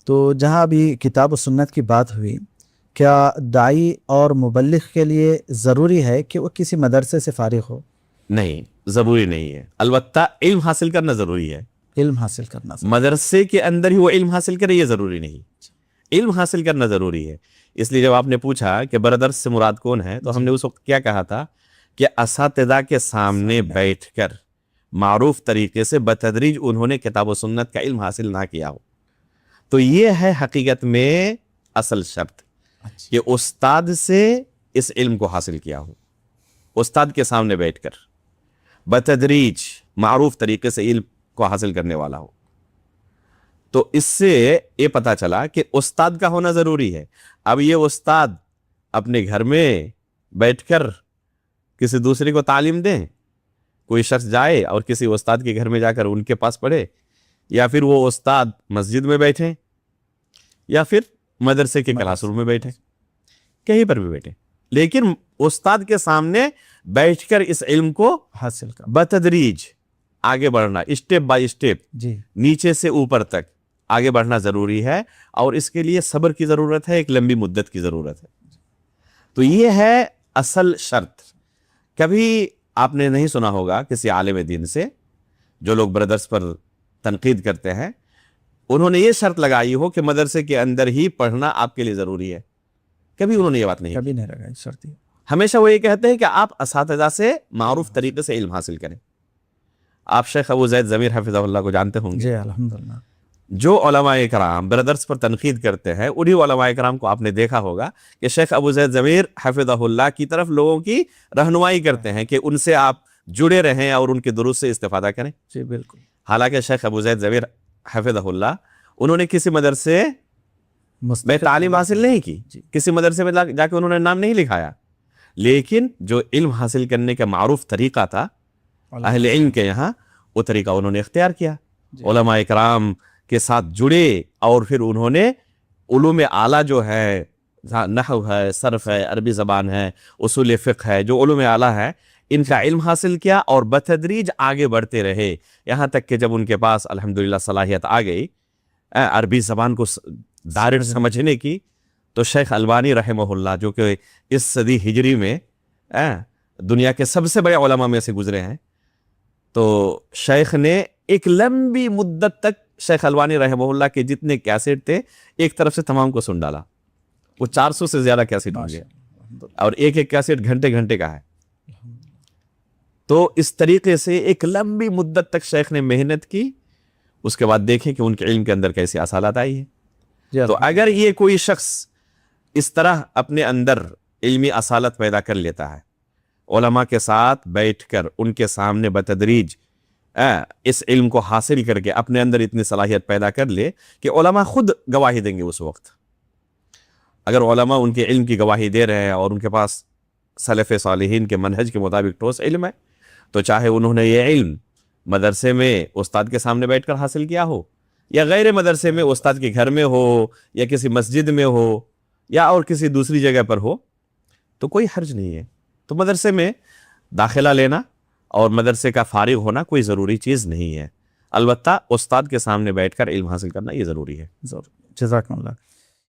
تو جہاں ابھی کتاب و سنت کی بات ہوئی، کیا داعی اور مبلغ کے لیے ضروری ہے کہ وہ کسی مدرسے سے فارغ ہو؟ نہیں، ضروری نہیں ہے، البتہ علم حاصل کرنا ضروری ہے۔ علم حاصل کرنا ضروری، مدرسے کے اندر ہی وہ علم حاصل کرے یہ ضروری نہیں، علم حاصل کرنا ضروری ہے۔ اس لیے جب آپ نے پوچھا کہ بردرس سے مراد کون ہے، تو ہم نے اس وقت کیا کہا تھا کہ اساتذہ کے سامنے بیٹھ کر معروف طریقے سے بتدریج انہوں نے کتاب و سنت کا علم حاصل نہ کیا ہو۔ تو یہ ہے حقیقت میں اصل شرط کہ استاد سے اس علم کو حاصل کیا ہو، استاد کے سامنے بیٹھ کر بتدریج معروف طریقے سے علم کو حاصل کرنے والا ہو۔ تو اس سے یہ پتا چلا کہ استاد کا ہونا ضروری ہے۔ اب یہ استاد اپنے گھر میں بیٹھ کر کسی دوسرے کو تعلیم دیں، کوئی شخص جائے اور کسی استاد کے گھر میں جا کر ان کے پاس پڑھے، یا پھر وہ استاد مسجد میں بیٹھیں، یا پھر مدرسے کے کلاس روم میں بیٹھیں، کہیں پر بھی بیٹھیں، لیکن استاد کے سامنے بیٹھ کر اس علم کو حاصل کر بتدریج آگے بڑھنا، اسٹیپ بائی اسٹیپ، نیچے سے اوپر تک آگے بڑھنا ضروری ہے، اور اس کے لیے صبر کی ضرورت ہے، ایک لمبی مدت کی ضرورت ہے۔ تو یہ ہے اصل شرط۔ کبھی آپ نے نہیں سنا ہوگا کسی عالم دین سے، جو لوگ بردرس پر تنقید کرتے ہیں، انہوں نے یہ شرط لگائی ہو کہ مدرسے کے اندر ہی پڑھنا آپ کے لیے ضروری ہے۔ کبھی انہوں نے یہ بات نہیں کبھی نہیں لگائی شرط۔ ہمیشہ وہ یہ کہتے ہیں کہ آپ اساتذہ سے معروف طریقے سے علم حاصل کریں۔ آپ شیخ ابو زید ضمیر حفظہ اللہ کو جانتے ہوں گے؟ جی الحمدللہ۔ جو علماء کرام برادرز پر تنقید کرتے ہیں، انہی علماء کرام کو آپ نے دیکھا ہوگا کہ شیخ ابو زید ضمیر حفظہ اللہ کی طرف لوگوں کی رہنمائی کرتے ہیں کہ ان سے آپ جڑے رہیں اور ان کے دروس سے استفادہ کریں۔ جی بالکل۔ حالانکہ شیخ ابو زید ضمیر حفظہ اللہ انہوں نے کسی مدرسے میں تعلیم حاصل نہیں کی، کسی مدرسے میں جا کے انہوں نے نام نہیں لکھایا، لیکن جو علم حاصل کرنے کا معروف طریقہ تھا اہل علم کے یہاں، وہ طریقہ انہوں نے اختیار کیا، علماء اکرام کے ساتھ جڑے، اور پھر انہوں نے علوم اعلیٰ جو ہے، نحو ہے، صرف ہے، عربی زبان ہے، اصول فقہ ہے، جو علوم اعلیٰ ہے، ان کا علم حاصل کیا اور بتدریج آگے بڑھتے رہے، یہاں تک کہ جب ان کے پاس الحمدللہ صلاحیت آ گئی عربی زبان کو دارن سمجھنے کی، تو شیخ البانی رحمہ اللہ، جو کہ اس صدی ہجری میں دنیا کے سب سے بڑے علماء میں سے گزرے ہیں، تو شیخ نے ایک لمبی مدت تک شیخ البانی رحمہ اللہ کے جتنے کیسٹ تھے ایک طرف سے تمام کو سن ڈالا۔ وہ 400 سے زیادہ کیسٹ ہوں گے، اور ایک ایک کیسٹ گھنٹے گھنٹے کا ہے۔ تو اس طریقے سے ایک لمبی مدت تک شیخ نے محنت کی، اس کے بعد دیکھیں کہ ان کے علم کے اندر کیسی اصالت آئی ہے۔ تو اگر یہ کوئی شخص اس طرح اپنے اندر علمی اصالت پیدا کر لیتا ہے، علماء کے ساتھ بیٹھ کر ان کے سامنے بتدریج اس علم کو حاصل کر کے اپنے اندر اتنی صلاحیت پیدا کر لے کہ علماء خود گواہی دیں گے اس وقت۔ اگر علماء ان کے علم کی گواہی دے رہے ہیں اور ان کے پاس سلف صالحین کے منہج کے مطابق ٹھوس علم ہے، تو چاہے انہوں نے یہ علم مدرسے میں استاد کے سامنے بیٹھ کر حاصل کیا ہو، یا غیر مدرسے میں استاد کے گھر میں ہو، یا کسی مسجد میں ہو، یا اور کسی دوسری جگہ پر ہو، تو کوئی حرج نہیں ہے۔ تو مدرسے میں داخلہ لینا اور مدرسے کا فارغ ہونا کوئی ضروری چیز نہیں ہے، البتہ استاد کے سامنے بیٹھ کر علم حاصل کرنا یہ ضروری ہے۔ جزاکم اللہ۔